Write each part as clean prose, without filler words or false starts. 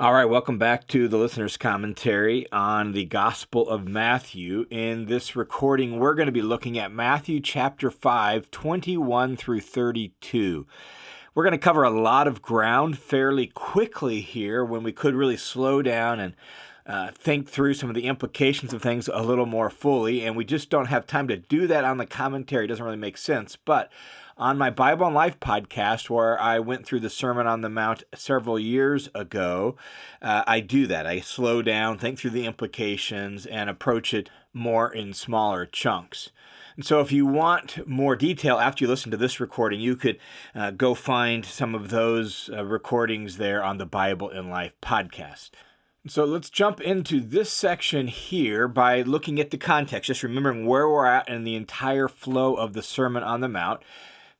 All right, welcome back to the listener's commentary on the Gospel of Matthew. In this recording, we're going to be looking at Matthew chapter 5, 21 through 32. We're going to cover a lot of ground fairly quickly here when we could really slow down and think through some of the implications of things a little more fully, and we just don't have time to do that on the commentary. It doesn't really make sense, but on my Bible and Life podcast, where I went through the Sermon on the Mount several years ago, I do that. I slow down, think through the implications, and approach it more in smaller chunks. And so if you want more detail after you listen to this recording, you could go find some of those recordings there on the Bible and Life podcast. So let's jump into this section here by looking at the context, just remembering where we're at in the entire flow of the Sermon on the Mount.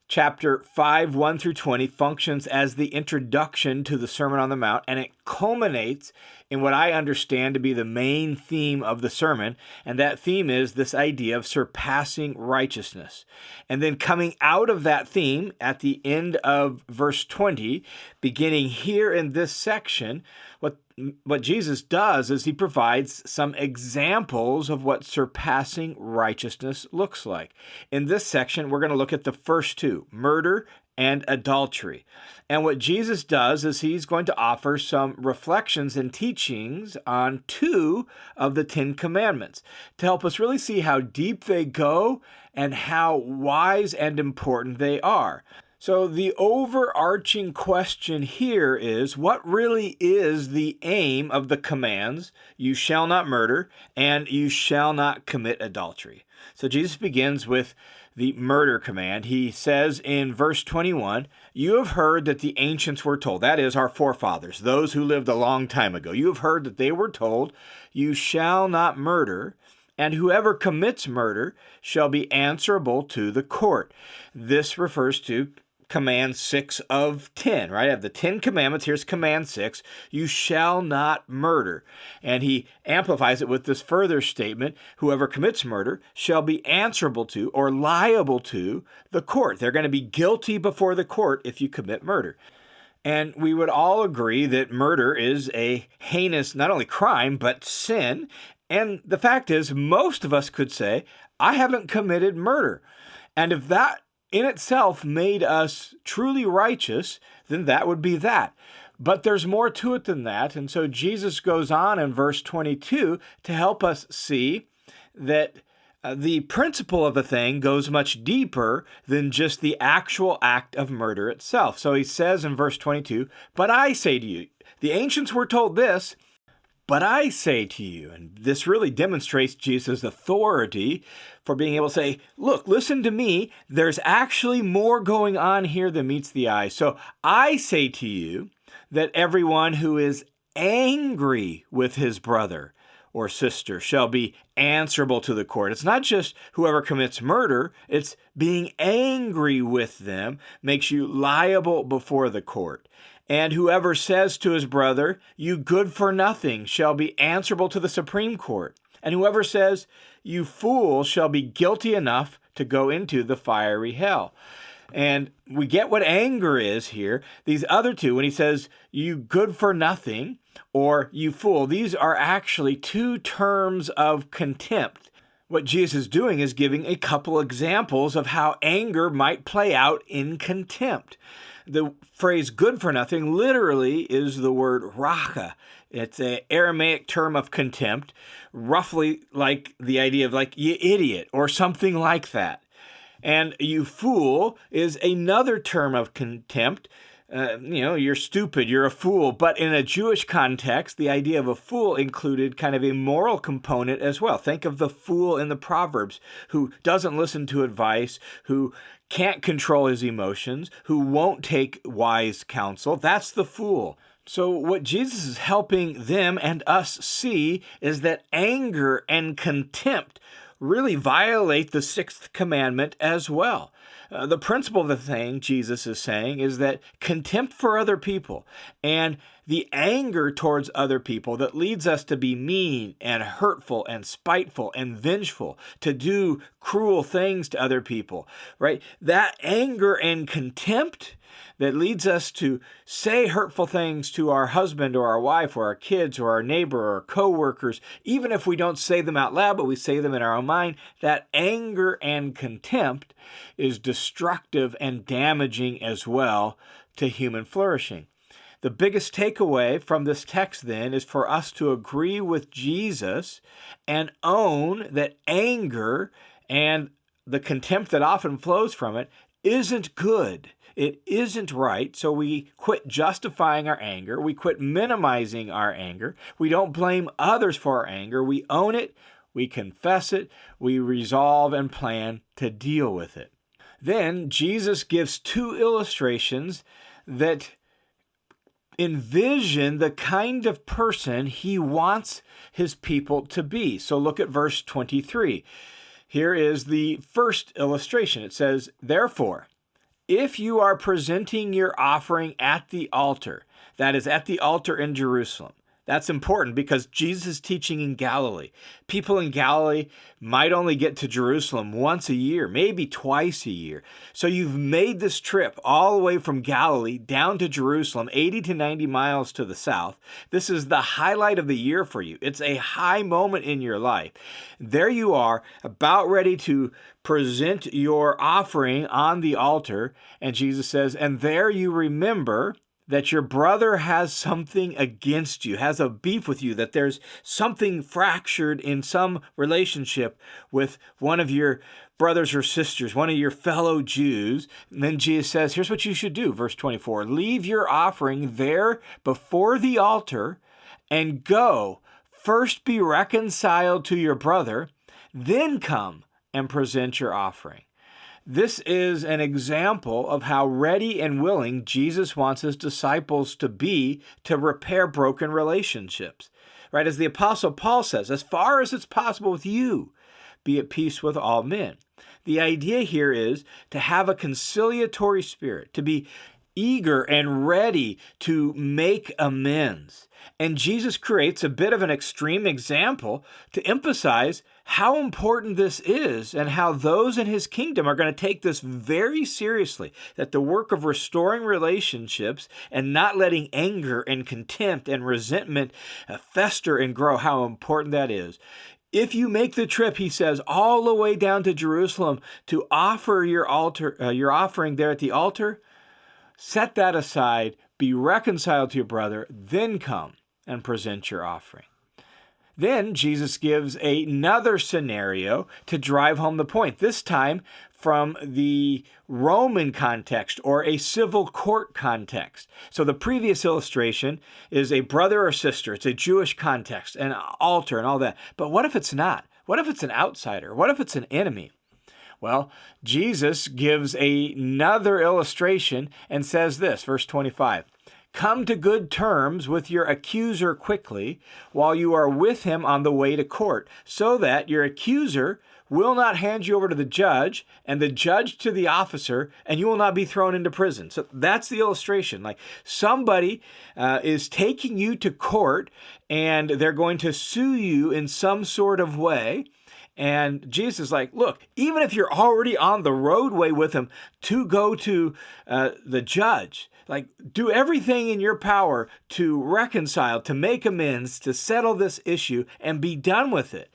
Chapter 5, 1 through 20 functions as the introduction to the Sermon on the Mount, and it culminates in what I understand to be the main theme of the sermon, and that theme is this idea of surpassing righteousness. And then coming out of that theme at the end of verse 20, beginning here in this section, what Jesus does is he provides some examples of what surpassing righteousness looks like. In this section, we're going to look at the first two, murder and adultery. And what Jesus does is he's going to offer some reflections and teachings on two of the 10 Commandments to help us really see how deep they go and how wise and important they are. So the overarching question here is, what really is the aim of the commands, you shall not murder, and you shall not commit adultery? So Jesus begins with the murder command. He says in verse 21, you have heard that the ancients were told, that is, our forefathers, those who lived a long time ago, you have heard that they were told, you shall not murder, and whoever commits murder shall be answerable to the court. This refers to command 6 of 10, right? I have the 10 commandments. Here's command 6, you shall not murder. And he amplifies it with this further statement, whoever commits murder shall be answerable to or liable to the court. They're going to be guilty before the court if you commit murder. And we would all agree that murder is a heinous, not only crime, but sin. And the fact is, most of us could say, I haven't committed murder. And if that in itself made us truly righteous, then that would be that. But there's more to it than that. And so Jesus goes on in verse 22 to help us see that the principle of a thing goes much deeper than just the actual act of murder itself. So he says in verse 22, but I say to you, the ancients were told this, but I say to you, and this really demonstrates Jesus' authority for being able to say, look, listen to me, there's actually more going on here than meets the eye. So I say to you that everyone who is angry with his brother or sister shall be answerable to the court. It's not just whoever commits murder, it's being angry with them makes you liable before the court. And whoever says to his brother, you good for nothing, shall be answerable to the Supreme Court. And whoever says, you fool, shall be guilty enough to go into the fiery hell. And we get what anger is here. These other two, when he says, you good for nothing, or you fool, these are actually two terms of contempt. What Jesus is doing is giving a couple examples of how anger might play out in contempt. The phrase good for nothing literally is the word racha. It's an Aramaic term of contempt, roughly like the idea of like, you idiot, or something like that. And you fool is another term of contempt. You're stupid, you're a fool. But in a Jewish context, the idea of a fool included kind of a moral component as well. Think of the fool in the Proverbs who doesn't listen to advice, who can't control his emotions, who won't take wise counsel. That's the fool. So what Jesus is helping them and us see is that anger and contempt really violate the 6th commandment as well. The principle of the thing Jesus is saying is that contempt for other people and the anger towards other people that leads us to be mean and hurtful and spiteful and vengeful, to do cruel things to other people, right? That anger and contempt that leads us to say hurtful things to our husband or our wife or our kids or our neighbor or our coworkers, even if we don't say them out loud, but we say them in our own mind, that anger and contempt is destructive and damaging as well to human flourishing. The biggest takeaway from this text then is for us to agree with Jesus and own that anger and the contempt that often flows from it isn't good. It isn't right, so we quit justifying our anger. We quit minimizing our anger. We don't blame others for our anger. We own it, we confess it, we resolve and plan to deal with it. Then Jesus gives two illustrations that envision the kind of person he wants his people to be. So look at verse 23. Here is the first illustration. It says, "Therefore, if you are presenting your offering at the altar," that is at the altar in Jerusalem. That's important because Jesus is teaching in Galilee. People in Galilee might only get to Jerusalem once a year, maybe twice a year. So you've made this trip all the way from Galilee down to Jerusalem, 80 to 90 miles to the south. This is the highlight of the year for you. It's a high moment in your life. There you are, about ready to present your offering on the altar. And Jesus says, "And there you remember that your brother has something against you, has a beef with you, that there's something fractured in some relationship with one of your brothers or sisters, one of your fellow Jews." And then Jesus says, here's what you should do, verse 24, "Leave your offering there before the altar and go, first be reconciled to your brother, then come and present your offering." This is an example of how ready and willing Jesus wants his disciples to be to repair broken relationships. Right? As the Apostle Paul says, as far as it's possible with you, be at peace with all men. The idea here is to have a conciliatory spirit, to be eager and ready to make amends. And Jesus creates a bit of an extreme example to emphasize how important this is and how those in his kingdom are going to take this very seriously, that the work of restoring relationships and not letting anger and contempt and resentment fester and grow, how important that is. If you make the trip, he says, all the way down to Jerusalem to offer your offering there at the altar, set that aside, be reconciled to your brother, then come and present your offering. Then Jesus gives another scenario to drive home the point, this time from the Roman context or a civil court context. So the previous illustration is a brother or sister. It's a Jewish context, an altar and all that. But what if it's not? What if it's an outsider? What if it's an enemy? Well, Jesus gives another illustration and says this, verse 25, "Come to good terms with your accuser quickly while you are with him on the way to court, so that your accuser will not hand you over to the judge and the judge to the officer, and you will not be thrown into prison." So that's the illustration. Like somebody is taking you to court and they're going to sue you in some sort of way. And Jesus is like, look, even if you're already on the roadway with him to go to the judge, like do everything in your power to reconcile, to make amends, to settle this issue and be done with it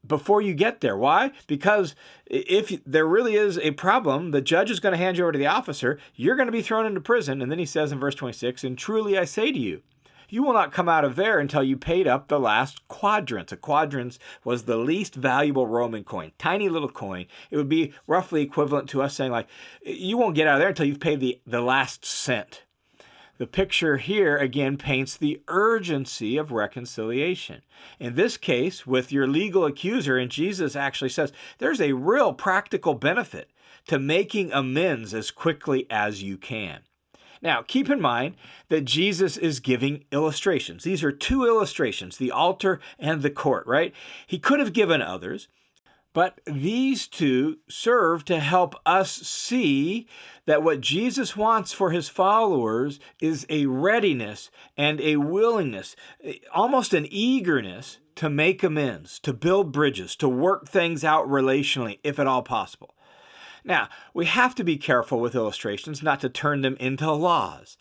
before you get there. Why? Because if there really is a problem, the judge is going to hand you over to the officer. You're going to be thrown into prison. And then he says in verse 26, "And truly I say to you, you will not come out of there until you paid up the last quadrans." A quadrans was the least valuable Roman coin, tiny little coin. It would be roughly equivalent to us saying like, you won't get out of there until you've paid the last cent. The picture here again paints the urgency of reconciliation. In this case, with your legal accuser, and Jesus actually says there's a real practical benefit to making amends as quickly as you can. Now, keep in mind that Jesus is giving illustrations. These are two illustrations, the altar and the court, right? He could have given others, But these two serve to help us see that what Jesus wants for his followers is a readiness and a willingness, almost an eagerness to make amends, to build bridges, to work things out relationally, if at all possible. Now, we have to be careful with illustrations not to turn them into laws.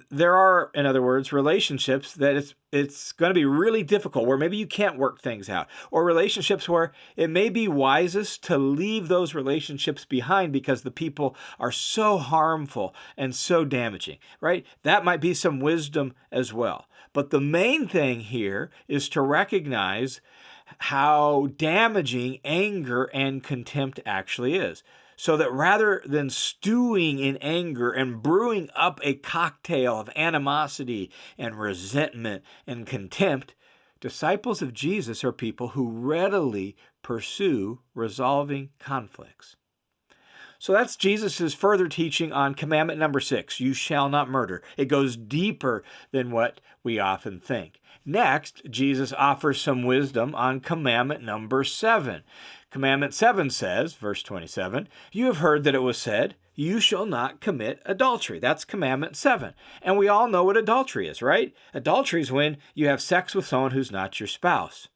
There are, in other words, relationships that it's going to be really difficult, where maybe you can't work things out, or relationships where it may be wisest to leave those relationships behind because the people are so harmful and so damaging, right? That might be some wisdom as well. But the main thing here is to recognize how damaging anger and contempt actually is. So that rather than stewing in anger and brewing up a cocktail of animosity and resentment and contempt, disciples of Jesus are people who readily pursue resolving conflicts. So that's Jesus' further teaching on commandment number 6, you shall not murder. It goes deeper than what we often think. Next, Jesus offers some wisdom on commandment number 7. Commandment 7 says, verse 27, you have heard that it was said, you shall not commit adultery. That's commandment 7. And we all know what adultery is, right? Adultery is when you have sex with someone who's not your spouse.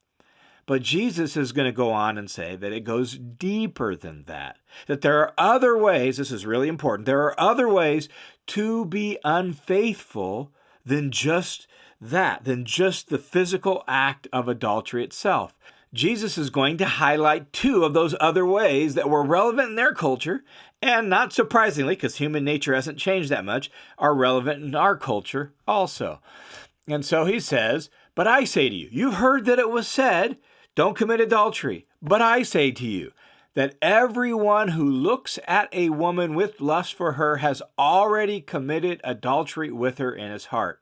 But Jesus is going to go on and say that it goes deeper than that. That there are other ways, this is really important, there are other ways to be unfaithful than just that, than just the physical act of adultery itself. Jesus is going to highlight 2 of those other ways that were relevant in their culture, and not surprisingly, because human nature hasn't changed that much, are relevant in our culture also. And so he says, but I say to you, you've heard that it was said, don't commit adultery. But I say to you that everyone who looks at a woman with lust for her has already committed adultery with her in his heart.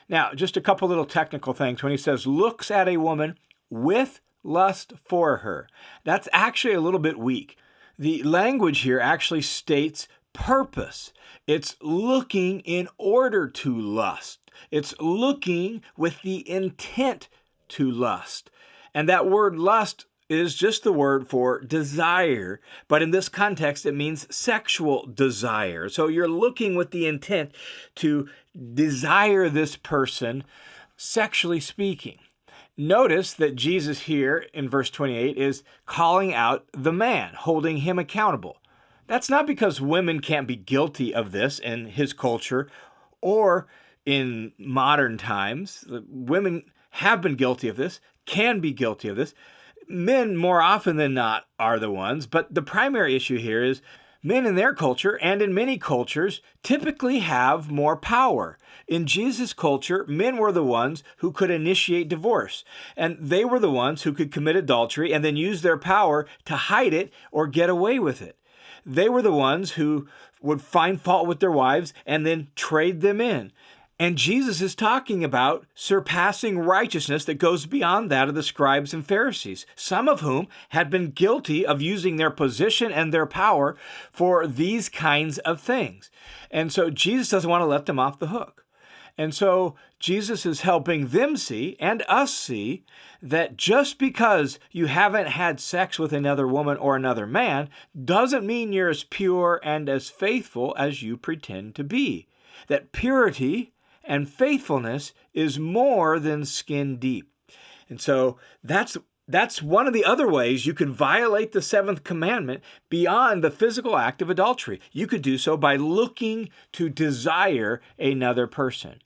Now, just a couple little technical things. When he says looks at a woman with lust for her, that's actually a little bit weak. The language here actually states purpose. It's looking in order to lust. It's looking with the intent to lust. And that word lust is just the word for desire, but in this context, it means sexual desire. So you're looking with the intent to desire this person, sexually speaking. Notice that Jesus here in verse 28 is calling out the man, holding him accountable. That's not because women can't be guilty of this in his culture or in modern times. Women have been guilty of this, can be guilty of this. Men, more often than not, are the ones. But the primary issue here is men in their culture and in many cultures typically have more power. In Jesus' culture, men were the ones who could initiate divorce. And they were the ones who could commit adultery and then use their power to hide it or get away with it. They were the ones who would find fault with their wives and then trade them in. And Jesus is talking about surpassing righteousness that goes beyond that of the scribes and Pharisees, some of whom had been guilty of using their position and their power for these kinds of things. And so Jesus doesn't want to let them off the hook. And so Jesus is helping them see, and us see, that just because you haven't had sex with another woman or another man doesn't mean you're as pure and as faithful as you pretend to be. That purity and faithfulness is more than skin deep. And so that's one of the other ways you can violate the 7th commandment beyond the physical act of adultery. You could do so by looking to desire another person.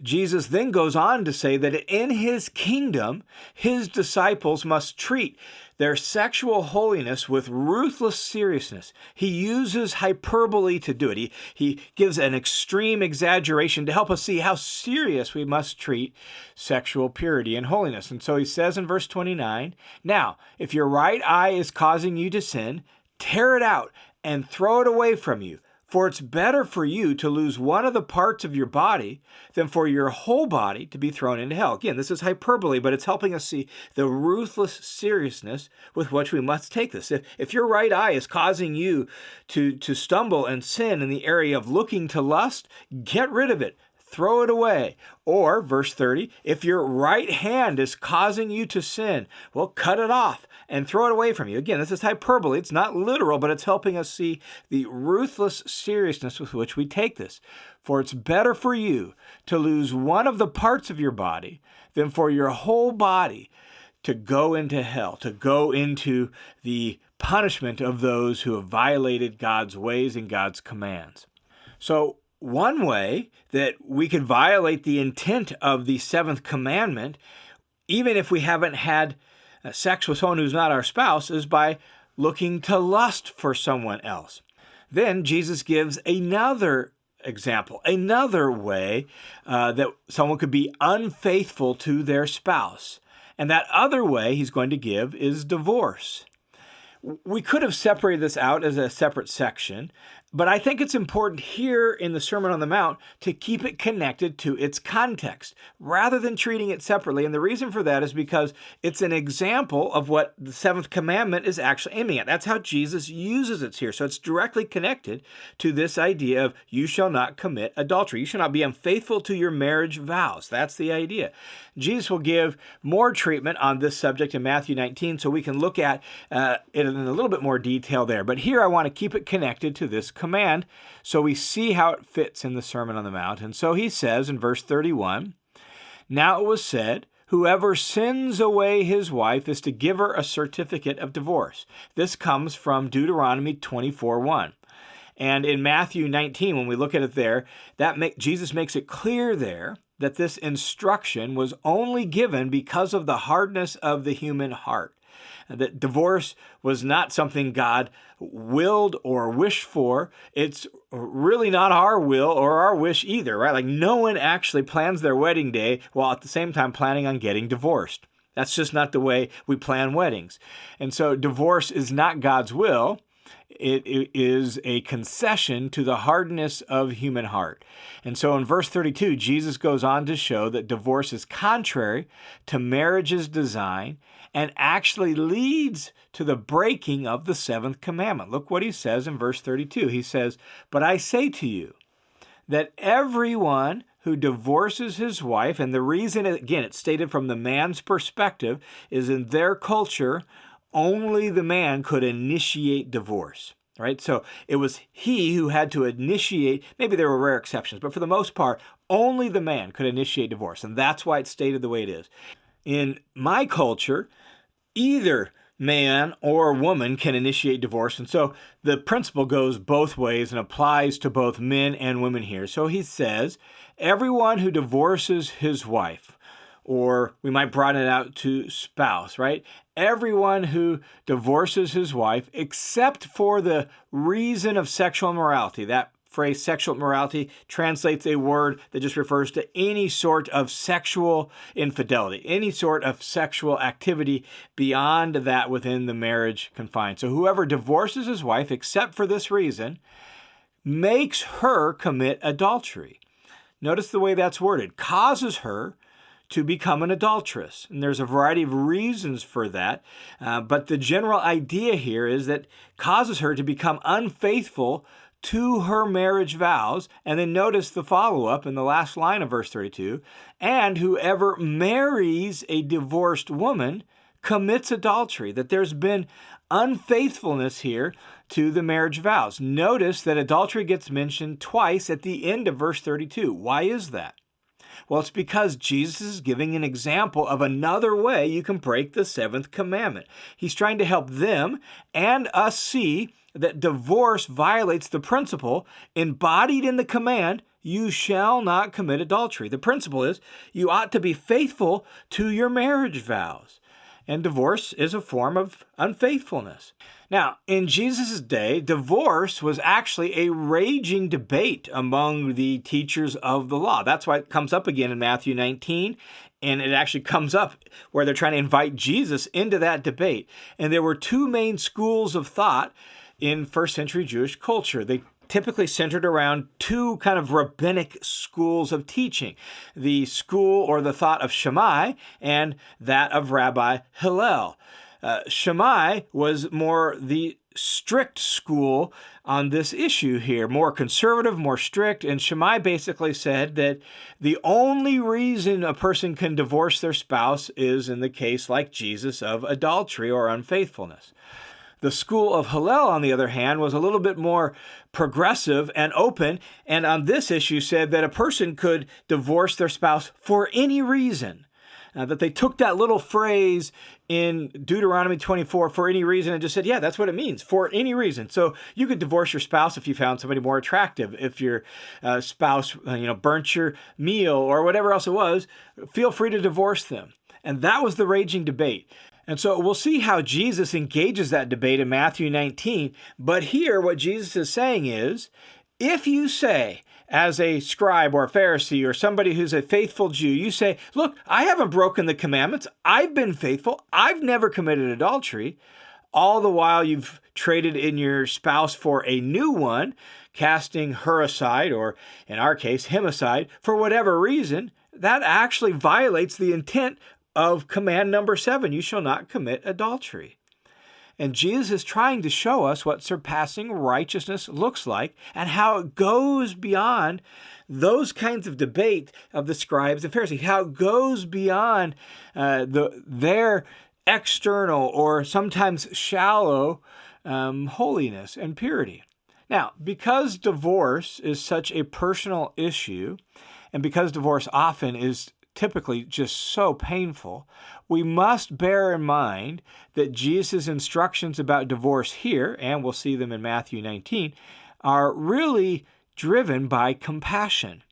Jesus then goes on to say that in his kingdom, his disciples must treat their sexual holiness with ruthless seriousness. He uses hyperbole to do it. He gives an extreme exaggeration to help us see how serious we must treat sexual purity and holiness. And so he says in verse 29, now, if your right eye is causing you to sin, tear it out and throw it away from you. For it's better for you to lose one of the parts of your body than for your whole body to be thrown into hell. Again, this is hyperbole, but it's helping us see the ruthless seriousness with which we must take this. If your right eye is causing you to stumble and sin in the area of looking to lust, get rid of it. throw it away. Or, verse 30, if your right hand is causing you to sin, well, cut it off and throw it away from you. Again, this is hyperbole. It's not literal, but it's helping us see the ruthless seriousness with which we take this. For it's better for you to lose one of the parts of your body than for your whole body to go into hell, to go into the punishment of those who have violated God's ways and God's commands. So one way that we could violate the intent of the seventh commandment, even if we haven't had sex with someone who's not our spouse, is by looking to lust for someone else. Then Jesus gives another example, another way that someone could be unfaithful to their spouse. And that other way he's going to give is divorce. We could have separated this out as a separate section, but I think it's important here in the Sermon on the Mount to keep it connected to its context rather than treating it separately. And the reason for that is because it's an example of what the seventh commandment is actually aiming at. That's how Jesus uses it here. So it's directly connected to this idea of you shall not commit adultery. You shall not be unfaithful to your marriage vows. That's the idea. Jesus will give more treatment on this subject in Matthew 19, so we can look at it in a little bit more detail there. But here I want to keep it connected to this command so we see how it fits in the Sermon on the Mount. And so he says in verse 31, now it was said, whoever sins away his wife is to give her a certificate of divorce. This comes from Deuteronomy 24:1. And in Matthew 19, when we look at it there, Jesus makes it clear there that this instruction was only given because of the hardness of the human heart. That divorce was not something God willed or wished for. It's really not our will or our wish either, right? Like no one actually plans their wedding day while at the same time planning on getting divorced. That's just not the way we plan weddings. And so divorce is not God's will. It is a concession to the hardness of human heart. And so in verse 32, Jesus goes on to show that divorce is contrary to marriage's design and actually leads to the breaking of the seventh commandment. Look what he says in verse 32. He says, but I say to you that everyone who divorces his wife, and the reason, again, it's stated from the man's perspective, is in their culture, only the man could initiate divorce, right? So it was he who had to initiate, maybe there were rare exceptions, but for the most part, only the man could initiate divorce. And that's why it's stated the way it is. In my culture, either man or woman can initiate divorce. And so the principle goes both ways and applies to both men and women here. So he says, everyone who divorces his wife, or we might broaden it out to spouse, right? Everyone who divorces his wife, except for the reason of sexual immorality. That phrase, sexual immorality, translates a word that just refers to any sort of sexual infidelity, any sort of sexual activity beyond that within the marriage confines. So whoever divorces his wife, except for this reason, makes her commit adultery. Notice the way that's worded, causes her to become an adulteress. And there's a variety of reasons for that. But the general idea here is that causes her to become unfaithful to her marriage vows. And then notice the follow-up in the last line of verse 32. And whoever marries a divorced woman commits adultery. That there's been unfaithfulness here to the marriage vows. Notice that adultery gets mentioned twice at the end of verse 32. Why is that? Well, it's because Jesus is giving an example of another way you can break the seventh commandment. He's trying to help them and us see that divorce violates the principle embodied in the command, you shall not commit adultery. The principle is you ought to be faithful to your marriage vows. And divorce is a form of unfaithfulness. Now, in Jesus' day, divorce was actually a raging debate among the teachers of the law. That's why it comes up again in Matthew 19, and it actually comes up where they're trying to invite Jesus into that debate. And there were two main schools of thought in first century Jewish culture. They typically centered around two kind of rabbinic schools of teaching, the school or the thought of Shammai and that of Rabbi Hillel. Shammai was more the strict school on this issue here, more conservative, more strict. And Shammai basically said that the only reason a person can divorce their spouse is in the case, like Jesus, of adultery or unfaithfulness. The school of Hillel, on the other hand, was a little bit more progressive and open, and on this issue said that a person could divorce their spouse for any reason. That they took that little phrase in Deuteronomy 24, for any reason, and just said, yeah, that's what it means, for any reason. So you could divorce your spouse if you found somebody more attractive. If your spouse burnt your meal or whatever else it was, feel free to divorce them. And that was the raging debate. And so we'll see how Jesus engages that debate in Matthew 19. But here, what Jesus is saying is, if you say, as a scribe or a Pharisee or somebody who's a faithful Jew, you say, look, I haven't broken the commandments. I've been faithful. I've never committed adultery. All the while you've traded in your spouse for a new one, casting her aside, or in our case, him aside, for whatever reason, that actually violates the intent of command number 7, you shall not commit adultery. And Jesus is trying to show us what surpassing righteousness looks like and how it goes beyond those kinds of debate of the scribes and Pharisees, how it goes beyond their external or sometimes shallow holiness and purity. Now, because divorce is such a personal issue, and because divorce often is typically just so painful, we must bear in mind that Jesus' instructions about divorce here, and we'll see them in Matthew 19, are really driven by compassion.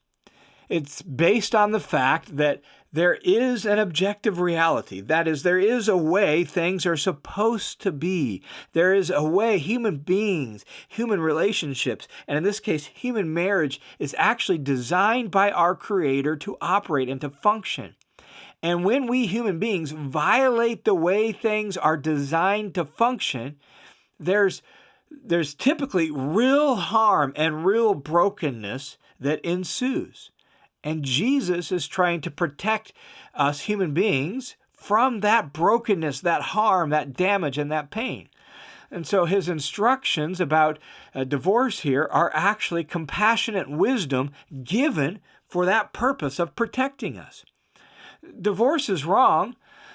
It's based on the fact that there is an objective reality. That is, there is a way things are supposed to be. There is a way human beings, human relationships, and in this case, human marriage is actually designed by our Creator to operate and to function. And when we human beings violate the way things are designed to function, there's typically real harm and real brokenness that ensues. And Jesus is trying to protect us human beings from that brokenness, that harm, that damage, and that pain. And so his instructions about divorce here are actually compassionate wisdom given for that purpose of protecting us. Divorce is wrong,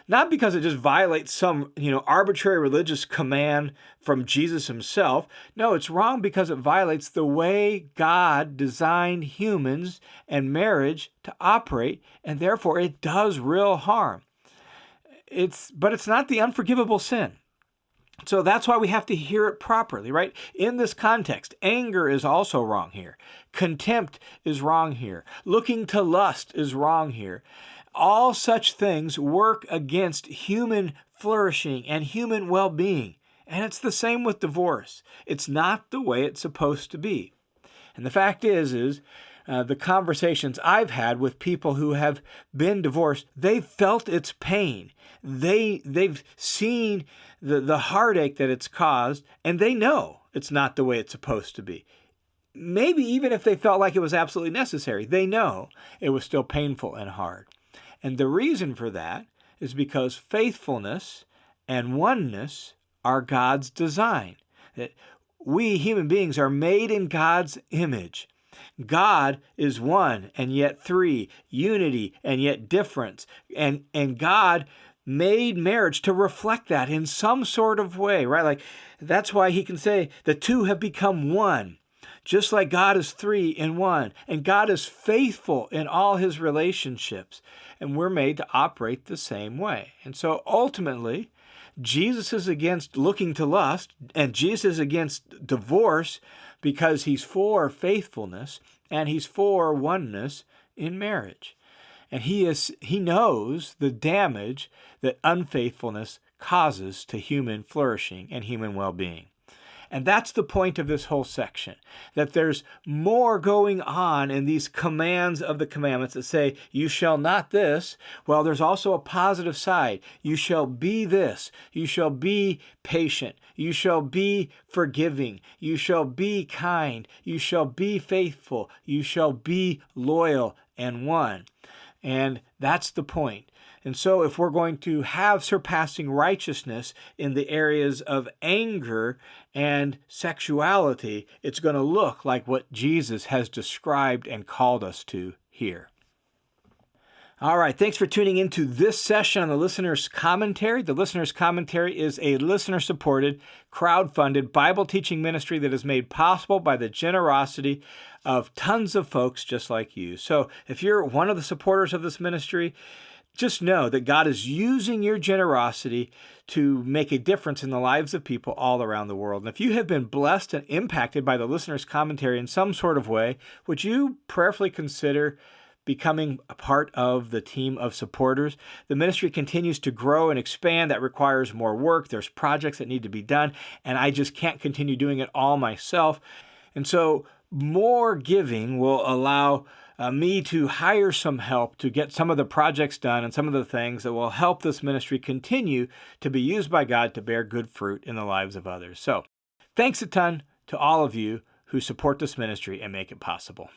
not because it just violates some, arbitrary religious command from Jesus himself. No, it's wrong because it violates the way God designed humans and marriage to operate, and therefore it does real harm. But it's not the unforgivable sin. So that's why we have to hear it properly, right? In this context, anger is also wrong here. Contempt is wrong here. Looking to lust is wrong here. All such things work against human flourishing and human well-being. And it's the same with divorce. It's not the way it's supposed to be. And the fact is the conversations I've had with people who have been divorced, they've felt its pain. They've seen the heartache that it's caused, and they know it's not the way it's supposed to be. Maybe even if they felt like it was absolutely necessary, they know it was still painful and hard. And the reason for that is because faithfulness and oneness are God's design. That we human beings are made in God's image. God is one and yet three, unity and yet difference. And God made marriage to reflect that in some sort of way, right? Like that's why he can say the two have become one. Just like God is three in one, and God is faithful in all his relationships, and we're made to operate the same way. And so ultimately, Jesus is against looking to lust, and Jesus is against divorce because he's for faithfulness, and he's for oneness in marriage. And he knows the damage that unfaithfulness causes to human flourishing and human well-being. And that's the point of this whole section, that there's more going on in these commands of the commandments that say, you shall not this. Well, there's also a positive side. You shall be this. You shall be patient. You shall be forgiving. You shall be kind. You shall be faithful. You shall be loyal and one. And that's the point. And so if we're going to have surpassing righteousness in the areas of anger and sexuality, it's going to look like what Jesus has described and called us to here. All right, thanks for tuning into this session on the Listener's Commentary. The Listener's Commentary is a listener-supported, crowd-funded Bible teaching ministry that is made possible by the generosity of tons of folks just like you. So if you're one of the supporters of this ministry, just know that God is using your generosity to make a difference in the lives of people all around the world. And if you have been blessed and impacted by the Listener's Commentary in some sort of way, would you prayerfully consider becoming a part of the team of supporters? The ministry continues to grow and expand. That requires more work. There's projects that need to be done, and I just can't continue doing it all myself. And so more giving will allow me to hire some help to get some of the projects done and some of the things that will help this ministry continue to be used by God to bear good fruit in the lives of others. So thanks a ton to all of you who support this ministry and make it possible.